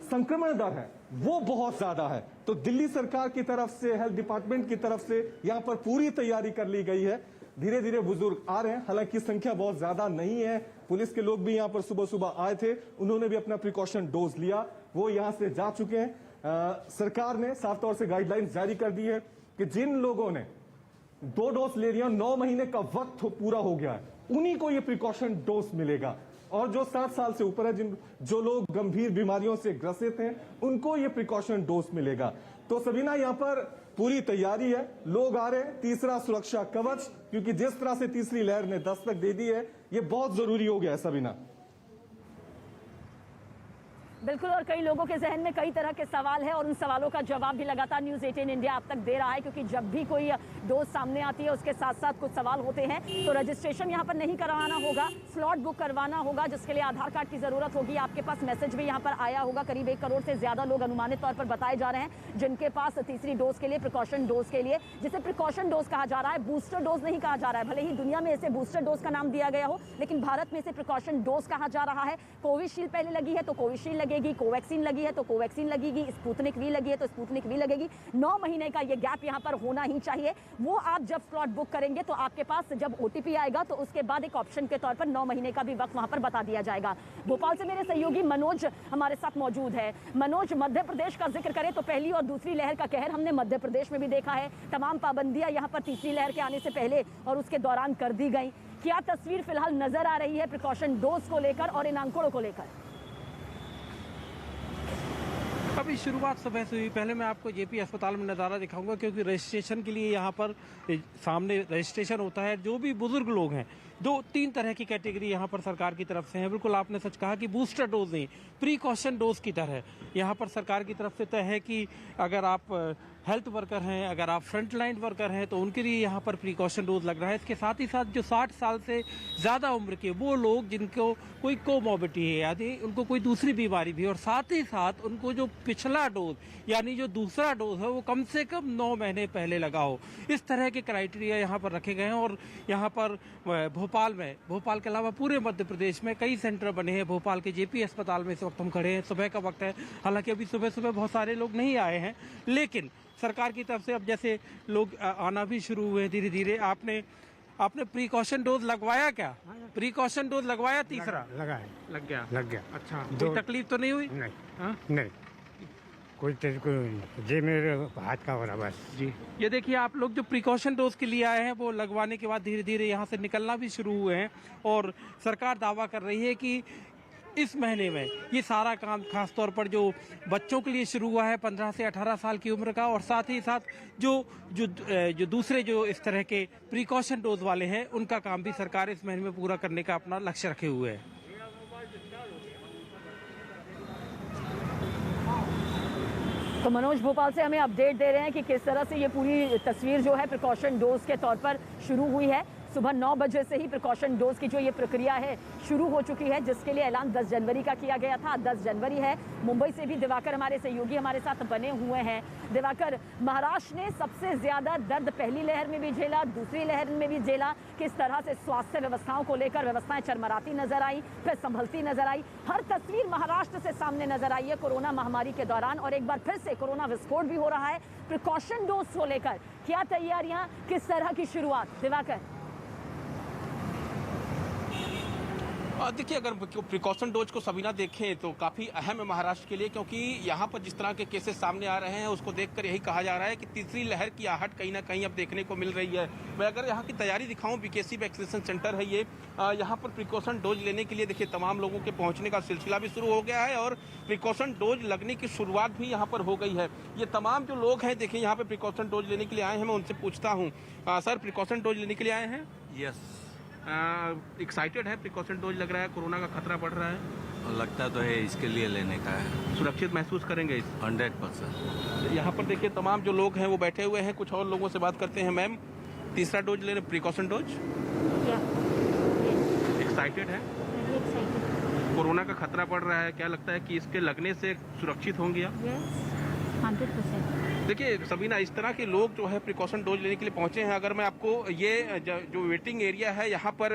संक्रमण दर है वो बहुत ज्यादा है। तो दिल्ली सरकार की तरफ से, हेल्थ डिपार्टमेंट की तरफ से यहां पर पूरी तैयारी कर ली गई है। धीरे धीरे बुजुर्ग आ रहे हैं, हालांकि संख्या बहुत ज्यादा नहीं है। पुलिस के लोग भी यहां पर सुबह सुबह आए थे, उन्होंने भी अपना प्रिकॉशन डोज लिया, वो यहां से जा चुके हैं। सरकार ने साफ तौर से गाइडलाइंस जारी कर दी है कि जिन लोगों ने 2 डोज ले लिया, 9 महीने का वक्त पूरा हो गया है, उन्हीं को ये प्रिकॉशन डोज मिलेगा। और जो 60 साल से ऊपर है, जो लोग गंभीर बीमारियों से ग्रसित हैं, उनको ये प्रिकॉशन डोज मिलेगा। तो सबीना, यहाँ पर पूरी तैयारी है, लोग आ रहे हैं। तीसरा सुरक्षा कवच, क्योंकि जिस तरह से तीसरी लहर ने दस्तक दे दी है, ये बहुत जरूरी हो गया है सबीना। बिल्कुल, और कई लोगों के जहन में कई तरह के सवाल है और उन सवालों का जवाब भी लगातार न्यूज़ 18 इंडिया अब तक दे रहा है, क्योंकि जब भी कोई डोज सामने आती है उसके साथ साथ कुछ सवाल होते हैं। तो रजिस्ट्रेशन यहाँ पर नहीं करवाना होगा, स्लॉट बुक करवाना होगा, जिसके लिए आधार कार्ड की जरूरत होगी। आपके पास मैसेज भी यहाँ पर आया होगा। करीब 1 करोड़ से ज्यादा लोग अनुमानित तौर पर बताए जा रहे हैं जिनके पास तीसरी डोज के लिए, प्रिकॉशन डोज के लिए, जिसे प्रिकॉशन डोज कहा जा रहा है, बूस्टर डोज नहीं कहा जा रहा है। भले ही दुनिया में इसे बूस्टर डोज का नाम दिया गया हो, लेकिन भारत में इसे प्रिकॉशन डोज कहा जा रहा है। कोविशील्ड पहले लगी है तो कोविशील्ड लगेगी, कोवैक्सीन लगी है तो कोवैक्सीन लगेगी, स्पुतनिक वी लगी है तो स्पुतनिक वी लगेगी। 9 महीने का ये गैप यहाँ पर होना ही चाहिए। वो आप जब स्लॉट बुक करेंगे तो आपके पास जब OTP आएगा तो उसके बाद एक ऑप्शन के तौर पर 9 महीने का भी वक्त वहां पर बता दिया जाएगा। भोपाल से मेरे सहयोगी मनोज हमारे साथ मौजूद है। मनोज, मध्य प्रदेश का जिक्र करें तो पहली और दूसरी लहर का कहर हमने मध्य प्रदेश में भी देखा है। तमाम पाबंदियां यहाँ पर तीसरी लहर के आने से पहले और उसके दौरान कर दी गई। क्या तस्वीर फिलहाल नजर आ रही है प्रिकॉशन डोज को लेकर और इन आंकड़ों को लेकर? अभी शुरुआत सुबह से हुई। पहले मैं आपको जेपी अस्पताल में नज़ारा दिखाऊंगा, क्योंकि रजिस्ट्रेशन के लिए यहाँ पर सामने रजिस्ट्रेशन होता है। जो भी बुजुर्ग लोग हैं, 2-3 तरह की कैटेगरी यहाँ पर सरकार की तरफ से है। बिल्कुल आपने सच कहा कि बूस्टर डोज नहीं, प्रीकॉशन डोज की तरह यहाँ पर सरकार की तरफ से तय है कि अगर आप हेल्थ वर्कर हैं, अगर आप फ्रंट लाइन वर्कर हैं, तो उनके लिए यहाँ पर प्रीकॉशन डोज लग रहा है। इसके साथ ही साथ जो 60 साल से ज़्यादा उम्र के वो लोग जिनको कोई कोमॉर्बिडिटी है, यानी उनको कोई दूसरी बीमारी भी, और साथ ही साथ उनको जो पिछला डोज यानी जो दूसरा डोज है वो कम से कम 9 महीने पहले लगा हो, इस तरह के क्राइटेरिया यहाँ पर रखे गए हैं। और यहाँ पर भोपाल के अलावा पूरे मध्य प्रदेश में कई सेंटर बने हैं। भोपाल के जेपी अस्पताल में इस वक्त हम खड़े हैं, सुबह का वक्त है। हालांकि अभी सुबह सुबह बहुत सारे लोग नहीं आए हैं, लेकिन सरकार की तरफ से अब जैसे लोग आना भी शुरू हुए हैं धीरे धीरे। आपने प्रीकॉशन डोज लगवाया क्या? प्रीकॉशन डोज लगवाया? तीसरा लगाया, लग गया। अच्छा, कोई तकलीफ तो नहीं हुई? नहीं। हाँ? नहीं, कोई जे मेरे हाथ का हो रहा बस जी। ये देखिए, आप लोग जो प्रिकॉशन डोज के लिए आए हैं वो लगवाने के बाद धीरे धीरे यहाँ से निकलना भी शुरू हुए हैं। और सरकार दावा कर रही है कि इस महीने में ये सारा काम खास तौर पर जो बच्चों के लिए शुरू हुआ है 15 से 18 साल की उम्र का, और साथ ही साथ जो दूसरे जो इस तरह के प्रिकॉशन डोज वाले हैं उनका काम भी सरकार इस महीने में पूरा करने का अपना लक्ष्य रखे हुए है। तो मनोज भोपाल से हमें अपडेट दे रहे हैं कि किस तरह से ये पूरी तस्वीर जो है प्रिकॉशन डोज के तौर पर शुरू हुई है। सुबह 9 बजे से ही प्रिकॉशन डोज की जो ये प्रक्रिया है शुरू हो चुकी है, जिसके लिए ऐलान 10 जनवरी का किया गया था। 10 जनवरी है। मुंबई से भी दिवाकर हमारे सहयोगी हमारे साथ बने हुए हैं। दिवाकर, महाराष्ट्र ने सबसे ज्यादा दर्द पहली लहर में भी झेला, दूसरी लहर में भी झेला। किस तरह से स्वास्थ्य व्यवस्थाओं को लेकर व्यवस्थाएं चरमराती नजर आई, फिर संभलती नजर आई। हर तस्वीर महाराष्ट्र से सामने नजर आई है कोरोना महामारी के दौरान, और एक बार फिर से कोरोना विस्फोट भी हो रहा है। प्रिकॉशन डोज को लेकर क्या तैयारियां, किस तरह की शुरुआत? दिवाकर, देखिए, अगर प्रिकॉशन डोज को सबीना देखें तो काफ़ी अहम है महाराष्ट्र के लिए, क्योंकि यहाँ पर जिस तरह के केसेस सामने आ रहे हैं उसको देखकर यही कहा जा रहा है कि तीसरी लहर की आहट कहीं ना कहीं अब देखने को मिल रही है। मैं अगर यहाँ की तैयारी दिखाऊं, बीकेसी वैक्सीनेशन सेंटर है ये, यहाँ पर प्रिकॉशन डोज लेने के लिए देखिए तमाम लोगों के पहुँचने का सिलसिला भी शुरू हो गया है और प्रिकॉशन डोज लगने की शुरुआत भी यहाँ पर हो गई है। ये तमाम जो लोग हैं देखिए यहाँ पर प्रिकॉशन डोज लेने के लिए आए हैं, मैं उनसे पूछता हूँ, सर प्रिकॉशन डोज लेने के लिए आए हैं? यस। एक्साइटेड है? प्रिकॉशन डोज लग रहा है, कोरोना का खतरा बढ़ रहा है? लगता तो है इसके लिए लेने का है। सुरक्षित महसूस करेंगे इस? 100%। यहाँ पर देखिए तमाम जो लोग हैं वो बैठे हुए हैं, कुछ और लोगों से बात करते हैं। मैम, तीसरा डोज ले रहे, प्रिकॉशन डोज? एक्साइटेड है? कोरोना का खतरा बढ़ रहा है, क्या लगता है कि इसके लगने से सुरक्षित होंगे आप? 100%। देखिए सबीना, इस तरह के लोग जो है प्रिकॉशन डोज लेने के लिए पहुंचे हैं। अगर मैं आपको ये जो वेटिंग एरिया है यहाँ पर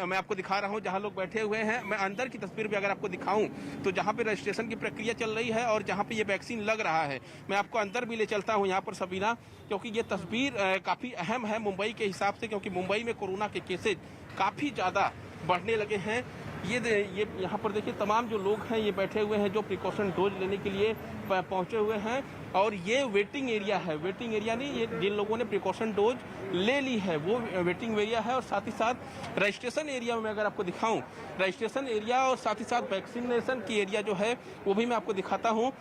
मैं आपको दिखा रहा हूँ जहाँ लोग बैठे हुए हैं, मैं अंदर की तस्वीर भी अगर आपको दिखाऊं तो जहाँ पे रजिस्ट्रेशन की प्रक्रिया चल रही है और जहाँ पे ये वैक्सीन लग रहा है, मैं आपको अंदर भी ले चलता हूँ यहाँ पर सबीना, क्योंकि ये तस्वीर काफ़ी अहम है मुंबई के हिसाब से, क्योंकि मुंबई में कोरोना के केसेज काफ़ी ज़्यादा बढ़ने लगे हैं। ये यहाँ पर देखिए तमाम जो लोग हैं ये बैठे हुए हैं जो प्रिकॉशन डोज लेने के लिए पहुंचे हुए हैं, और ये वेटिंग एरिया है। वेटिंग एरिया नहीं, ये जिन लोगों ने प्रिकॉशन डोज ले ली है वो वेटिंग एरिया है। और साथ ही साथ रजिस्ट्रेशन एरिया में अगर आपको दिखाऊं, रजिस्ट्रेशन एरिया और साथ ही साथ वैक्सीनेशन की एरिया जो है वो भी मैं आपको दिखाता हूँ।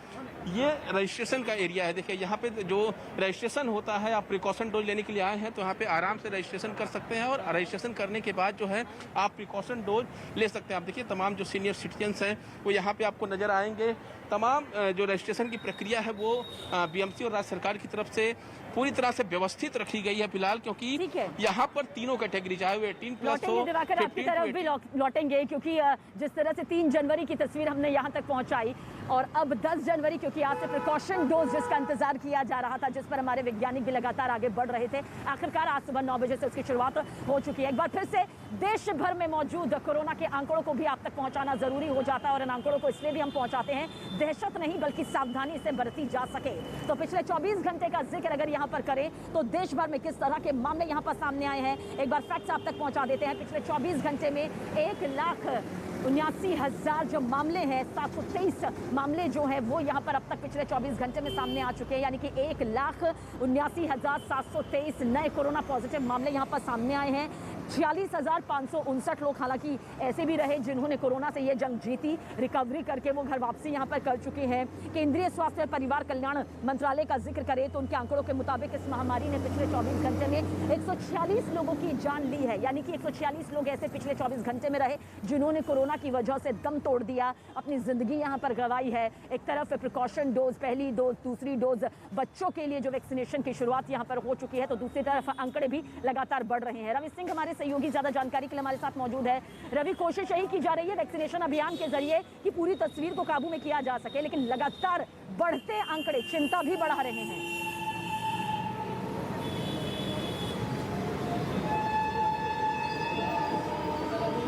ये रजिस्ट्रेशन का एरिया है। देखिए यहाँ पे जो रजिस्ट्रेशन होता है, आप प्रिकॉशन डोज लेने के लिए आए हैं तो यहाँ पे आराम से रजिस्ट्रेशन कर सकते हैं, और रजिस्ट्रेशन करने के बाद जो है आप प्रिकॉशन डोज ले सकते हैं। आप देखिए तमाम जो सीनियर सिटीजन्स हैं वो यहाँ पे आपको नजर आएंगे। तमाम जो रजिस्ट्रेशन की प्रक्रिया है वो बीएमसी और राज्य सरकार की तरफ से पूरी तरह से व्यवस्थित रखी गई है फिलहाल, क्योंकि यहाँ पर तीनों कैटेगरी, चाहे वो 18+ हो, आपकी तरफ भी लौटेंगे, क्योंकि जिस तरह से 3 जनवरी की तस्वीर हमने यहाँ तक पहुँचाई और अब 10 जनवरी, क्योंकि आज से प्रिकॉशन डोज जिसका इंतजार किया जा रहा था, जिस पर हमारे वैज्ञानिक भी लगातार आगे बढ़ रहे थे, आखिरकार आज सुबह 9 बजे से उसकी शुरुआत हो चुकी है। एक बार फिर से देश भर में मौजूद कोरोना के आंकड़ों को भी आप तक पहुंचाना जरूरी हो जाता है, और इन आंकड़ों को इसलिए भी हम पहुंचाते हैं, दहशत नहीं बल्कि सावधानी से बरती जा सके। तो पिछले 24 घंटे का जिक्र अगर यहाँ पर करें तो देश भर में किस तरह के मामले यहाँ पर सामने आए हैं, एक बार फैक्ट्स आप तक पहुंचा देते हैं। पिछले 24 घंटे में 1,79,000 जो मामले हैं, 723 मामले जो हैं वो यहाँ पर अब तक पिछले 24 घंटे में सामने आ चुके हैं, यानी कि 1,79,723 नए कोरोना पॉजिटिव मामले यहाँ पर सामने आए हैं। 46,559 लोग हालांकि ऐसे भी रहे जिन्होंने कोरोना से ये जंग जीती, रिकवरी करके वो घर वापसी यहाँ पर कर चुके हैं। केंद्रीय स्वास्थ्य और परिवार कल्याण मंत्रालय का जिक्र करें तो उनके आंकड़ों के मुताबिक इस महामारी ने पिछले 24 घंटे में 146 लोगों की जान ली है, यानी कि 146 लोग ऐसे पिछले 24 घंटे में रहे जिन्होंने कोरोना की वजह से दम तोड़ दिया, अपनी जिंदगी यहाँ पर गंवाई है। एक तरफ प्रिकॉशन डोज, पहली डोज, दूसरी डोज बच्चों के लिए जो वैक्सीनेशन की शुरुआत यहाँ पर हो चुकी है, तो दूसरी तरफ आंकड़े भी लगातार बढ़ रहे हैं। रवि सिंह हमारे सहयोगी ज्यादा जानकारी के लिए हमारे साथ मौजूद है। रवि, कोशिश यही की जा रही है वैक्सीनेशन अभियान के जरिए कि पूरी तस्वीर को काबू में किया जा सके, लेकिन लगातार बढ़ते आंकड़े चिंता भी बढ़ा रहे हैं।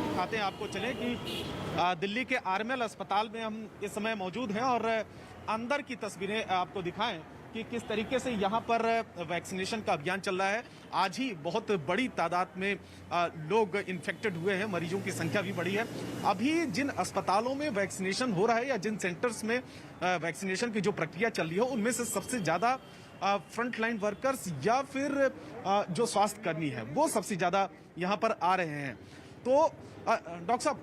दिखाते हैं आपको चले कि दिल्ली के आरएमएल अस्पताल में हम इस समय मौजूद हैं और अंदर की तस्वीरें आपको दिखाएं कि किस तरीके से यहाँ पर वैक्सीनेशन का अभियान चल रहा है। आज ही बहुत बड़ी तादाद में लोग इन्फेक्टेड हुए हैं, मरीजों की संख्या भी बढ़ी है। अभी जिन अस्पतालों में वैक्सीनेशन हो रहा है या जिन सेंटर्स में वैक्सीनेशन की जो प्रक्रिया चल रही है, उनमें से सबसे ज़्यादा फ्रंट लाइन वर्कर्स या फिर जो स्वास्थ्य कर्मी है वो सबसे ज़्यादा यहाँ पर आ रहे हैं। तो डॉक्टर साहब,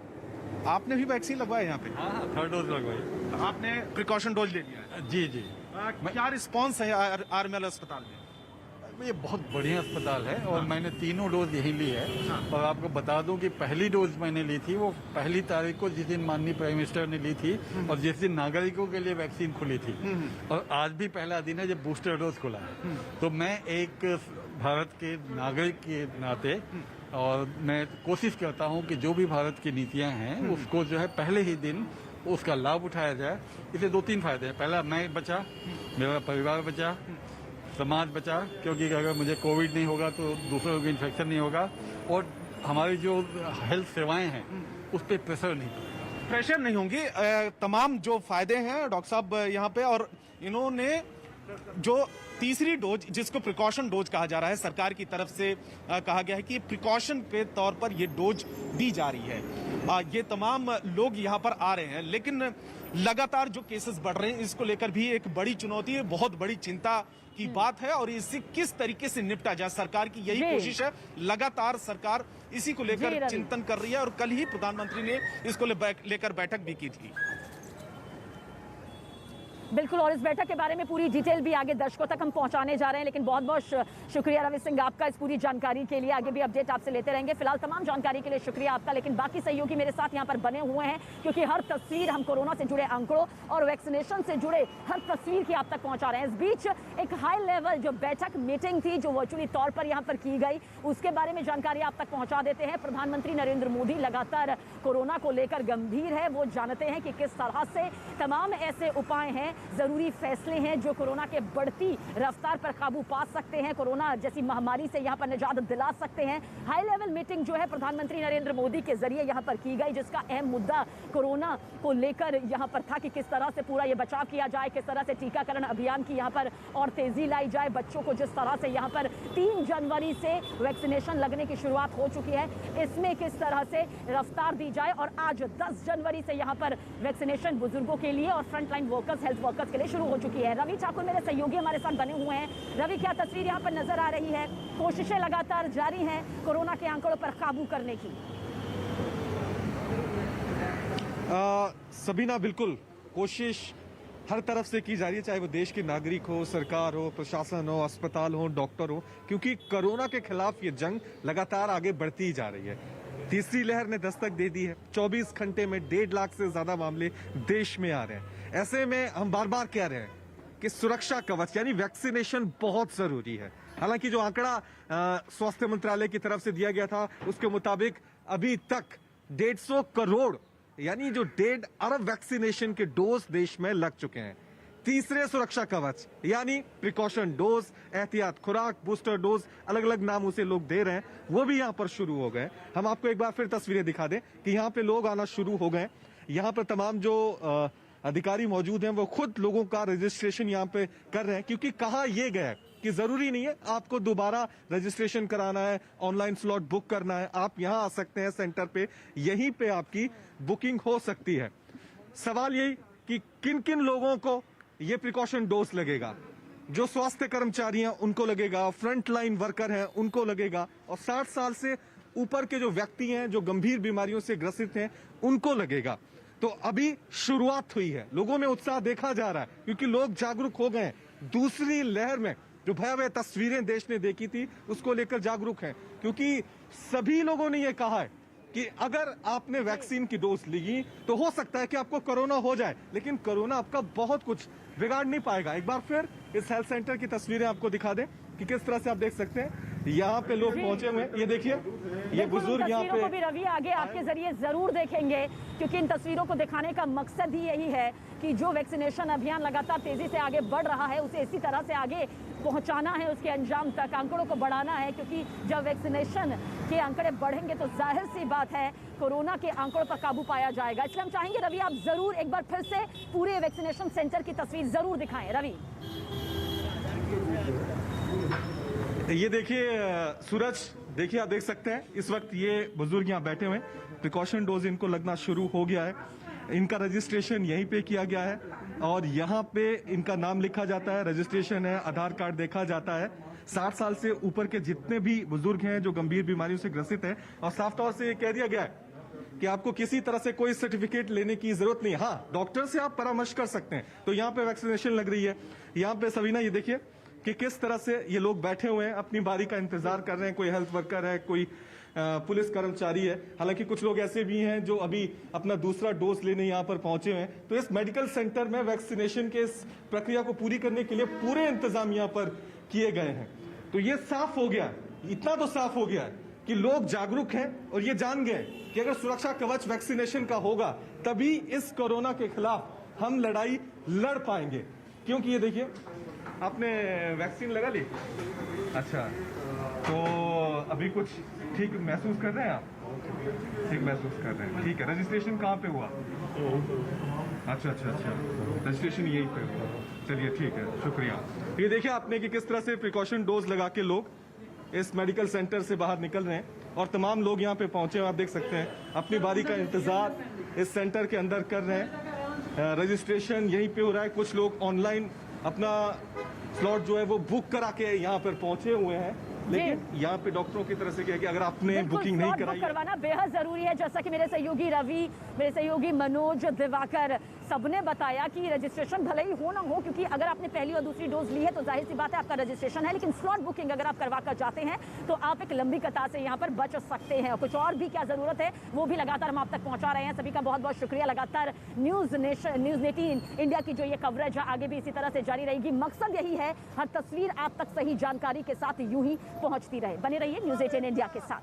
आपने भी वैक्सीन लगवाया यहाँ पे? हाँ, थर्ड डोज लगवाई। आपने प्रिकॉशन डोज ले लिया है? जी जी। क्या रिस्पांस है आरएमएल अस्पताल में? ये बहुत बढ़िया अस्पताल है और मैंने तीनों डोज यहीं ली है। और आपको बता दूं कि पहली डोज मैंने ली थी वो 1 तारीख को, जिस दिन माननीय प्राइम मिनिस्टर ने ली थी और जिस दिन नागरिकों के लिए वैक्सीन खुली थी। और आज भी पहला दिन है जब बूस्टर डोज खुला है। तो मैं एक भारत के नागरिक के नाते और मैं कोशिश करता हूं कि जो भी भारत की नीतियां हैं उसको जो है पहले ही दिन उसका लाभ उठाया जाए। इसे 2-3 फायदे हैं। पहला, मैं बचा, मेरा परिवार बचा, समाज बचा, क्योंकि अगर मुझे कोविड नहीं होगा तो दूसरों को इन्फेक्शन नहीं होगा और हमारी जो हेल्थ सेवाएं हैं उस पर प्रेशर नहीं पड़ेगा। प्रेशर नहीं होंगी। तमाम जो फायदे हैं डॉक्टर साहब यहाँ पे, और इन्होंने जो तीसरी डोज, जिसको प्रिकॉशन डोज कहा जा रहा है, सरकार की तरफ से कहा गया है कि प्रिकॉशन के तौर पर ये डोज दी जा रही है। ये तमाम लोग यहाँ पर आ रहे हैं, लेकिन लगातार जो केसेस बढ़ रहे हैं इसको लेकर भी एक बड़ी चुनौती है, बहुत बड़ी चिंता की बात है। और इससे किस तरीके से निपटा जाए, सरकार की यही कोशिश है। लगातार सरकार इसी को लेकर चिंतन कर रही है और कल ही प्रधानमंत्री ने इसको लेकर बैठक भी की थी। बिल्कुल, और इस बैठक के बारे में पूरी डिटेल भी आगे दर्शकों तक हम पहुंचाने जा रहे हैं। लेकिन बहुत बहुत शुक्रिया रवि सिंह आपका इस पूरी जानकारी के लिए। आगे भी अपडेट आपसे लेते रहेंगे। फिलहाल तमाम जानकारी के लिए शुक्रिया आपका। लेकिन बाकी सहयोगी मेरे साथ यहाँ पर बने हुए हैं, क्योंकि हर तस्वीर हम कोरोना से जुड़े आंकड़ों और वैक्सीनेशन से जुड़े हर तस्वीर की आप तक पहुंचा रहे हैं। इस बीच एक हाई लेवल जो बैठक मीटिंग थी, जो वर्चुअली तौर पर यहाँ पर की गई, उसके बारे में जानकारी आप तक पहुंचा देते हैं। प्रधानमंत्री नरेंद्र मोदी लगातार कोरोना को लेकर गंभीर है। वो जानते हैं कि किस तरह से तमाम ऐसे उपाय हैं, जरूरी फैसले हैं जो कोरोना के बढ़ती रफ्तार पर काबू पा सकते हैं, कोरोना जैसी महामारी से यहां पर निजात दिला सकते हैं। हाई लेवल मीटिंग जो है प्रधानमंत्री नरेंद्र मोदी के जरिए यहां पर की गई, जिसका अहम मुद्दा कोरोना को लेकर यहां पर था कि किस तरह से पूरा ये बचाव किया जाए, किस तरह से टीकाकरण अभियान की यहां पर और तेजी लाई जाए। बच्चों को जिस तरह से यहां पर 3 जनवरी से वैक्सीनेशन लगने की शुरुआत हो चुकी है, इसमें किस तरह से रफ्तार दी जाए। और आज 10 जनवरी से यहां पर वैक्सीनेशन बुजुर्गों के लिए और फ्रंटलाइन वर्कर्स, हेल्थ वर्कर्स के लिए शुरू हो चुकी है। रवि ठाकुर मेरे सहयोगी हमारे साथ बने हुए हैं। रवि, क्या तस्वीर यहाँ पर नजर आ रही है? कोशिशें लगातार जारी हैं कोरोना के आंकड़ों पर काबू करने की। सबीना, बिल्कुल कोशिश हर तरफ से की जा रही है, चाहे वो देश के नागरिक हो, सरकार हो, प्रशासन हो, अस्पताल हो, डॉक्टर हो, क्योंकि कोरोना के खिलाफ ये जंग लगातार आगे बढ़ती ही जा रही है। तीसरी लहर ने दस्तक दे दी है। 24 घंटे में 1.5 लाख से ज्यादा मामले देश में आ रहे हैं। ऐसे में हम बार बार कह रहे हैं कि सुरक्षा कवच यानी वैक्सीनेशन बहुत जरूरी है। हालांकि जो आंकड़ा स्वास्थ्य मंत्रालय की तरफ से दिया गया था, उसके मुताबिक अभी तक 150 करोड़ यानी जो 1.5 अरब वैक्सीनेशन के डोज देश में लग चुके हैं। तीसरे सुरक्षा कवच यानी प्रिकॉशन डोज, एहतियात खुराक, बूस्टर डोज, अलग अलग नाम उसे लोग दे रहे हैं, वो भी यहां पर शुरू हो गए। हम आपको एक बार फिर तस्वीरें दिखा दें कि यहां पे लोग आना शुरू हो गए। यहां पर तमाम जो अधिकारी मौजूद हैं वो खुद लोगों का रजिस्ट्रेशन यहाँ पे कर रहे हैं, क्योंकि कहा यह गया है कि जरूरी नहीं है आपको दोबारा रजिस्ट्रेशन कराना है, ऑनलाइन स्लॉट बुक करना है। आप यहाँ आ सकते हैं सेंटर पे, यहीं पे आपकी बुकिंग हो सकती है। सवाल यही कि किन किन लोगों को ये प्रिकॉशन डोज लगेगा। जो स्वास्थ्य कर्मचारी हैं उनको लगेगा, फ्रंट लाइन वर्कर हैं उनको लगेगा, और 60 साल से ऊपर के जो व्यक्ति हैं जो गंभीर बीमारियों से ग्रसित हैं उनको लगेगा। तो अभी शुरुआत हुई है, लोगों में उत्साह देखा जा रहा है, क्योंकि लोग जागरूक हो गए हैं। दूसरी लहर में जो भयावह तस्वीरें देश ने देखी थी उसको लेकर जागरूक हैं, क्योंकि सभी लोगों ने यह कहा है कि अगर आपने वैक्सीन की डोज ली तो हो सकता है कि आपको कोरोना हो जाए, लेकिन कोरोना आपका बहुत कुछ बिगाड़ नहीं पाएगा। एक बार फिर इस हेल्थ सेंटर की तस्वीरें आपको दिखा दें कि किस तरह से आप देख सकते हैं यहाँ पे लोग पहुंचे हुए हैं। ये देखिए, ये बुजुर्ग यहाँ पे भी रवि आगे आपके जरिए जरूर देखेंगे, क्योंकि इन तस्वीरों को दिखाने का मकसद ही यही है कि जो वैक्सीनेशन अभियान लगातार तेजी से आगे बढ़ रहा है उसे इसी तरह से आगे पहुंचाना है, उसके अंजाम तक आंकड़ों को बढ़ाना है। क्योंकि जब वैक्सीनेशन के आंकड़े बढ़ेंगे तो जाहिर सी बात है कोरोना के आंकड़ों पर काबू पाया जाएगा। इसलिए हम चाहेंगे रवि आप जरूर एक बार फिर से पूरे वैक्सीनेशन सेंटर की तस्वीर जरूर दिखाएं। रवि, ये देखिए सूरज, देखिए आप देख सकते हैं इस वक्त ये बुजुर्ग यहाँ बैठे हुए हैं। प्रिकॉशन डोज इनको लगना शुरू हो गया है। इनका रजिस्ट्रेशन यहीं पे किया गया है और यहाँ पे इनका नाम लिखा जाता है, रजिस्ट्रेशन है, आधार कार्ड देखा जाता है। 60 साल से ऊपर के जितने भी बुजुर्ग हैं जो गंभीर बीमारियों से ग्रसित हैं, और साफ तौर से कह दिया गया है कि आपको किसी तरह से कोई सर्टिफिकेट लेने की जरूरत नहीं। हाँ, डॉक्टर से आप परामर्श कर सकते हैं। तो यहाँ पे वैक्सीनेशन लग रही है। यहाँ पे सबीना, ये देखिए कि किस तरह से ये लोग बैठे हुए हैं, अपनी बारी का इंतजार कर रहे हैं। कोई हेल्थ वर्कर है, कोई पुलिस कर्मचारी है। हालांकि कुछ लोग ऐसे भी हैं जो अभी अपना दूसरा डोज लेने यहाँ पर पहुंचे हुए हैं। तो इस मेडिकल सेंटर में वैक्सीनेशन के इस प्रक्रिया को पूरी करने के लिए पूरे इंतजाम यहाँ पर किए गए हैं। तो ये साफ हो गया, इतना तो साफ हो गया कि लोग जागरूक हैं और ये जान गए कि अगर सुरक्षा कवच वैक्सीनेशन का होगा तभी इस कोरोना के खिलाफ हम लड़ाई लड़ पाएंगे। क्योंकि ये देखिए, आपने वैक्सीन लगा ली? अच्छा, तो अभी कुछ ठीक महसूस कर रहे हैं आप? ठीक महसूस कर रहे हैं, ठीक है। रजिस्ट्रेशन कहाँ पे हुआ? अच्छा, रजिस्ट्रेशन यहीं पे हुआ। चलिए ठीक है, शुक्रिया। ये देखिए आपने कि किस तरह से प्रिकॉशन डोज लगा के लोग इस मेडिकल सेंटर से बाहर निकल रहे हैं और तमाम लोग यहाँ पे पहुंचे हैं। आप देख सकते हैं अपनी बारी का इंतजार इस सेंटर के अंदर कर रहे हैं। रजिस्ट्रेशन यहीं पे हो रहा है। कुछ लोग ऑनलाइन अपना स्लॉट जो है वो बुक करा के यहाँ पर पहुंचे हुए हैं। लेकिन यहाँ पे डॉक्टरों की तरफ से क्या है कि अगर आपने बुकिंग नहीं कराई, करवाना बेहद जरूरी है। जैसा कि मेरे सहयोगी रवि, मेरे सहयोगी मनोज, दिवाकर सबने बताया कि रजिस्ट्रेशन भले ही हो ना हो, क्योंकि अगर आपने पहली और दूसरी डोज ली है तो जाहिर सी बात है आपका रजिस्ट्रेशन है। लेकिन स्लॉट बुकिंग अगर आप करवा कर जाते हैं तो आप एक लंबी कतार से यहाँ पर बच सकते हैं। और कुछ और भी क्या जरूरत है वो भी लगातार हम आप तक पहुंचा रहे हैं। सभी का बहुत बहुत शुक्रिया। लगातार न्यूज 18 इंडिया की जो ये कवरेज है आगे भी इसी तरह से जारी रहेगी। मकसद यही है, हर तस्वीर आप तक सही जानकारी के साथ यूं ही पहुंचती रहे। बने रहिए न्यूज 18 इंडिया के साथ।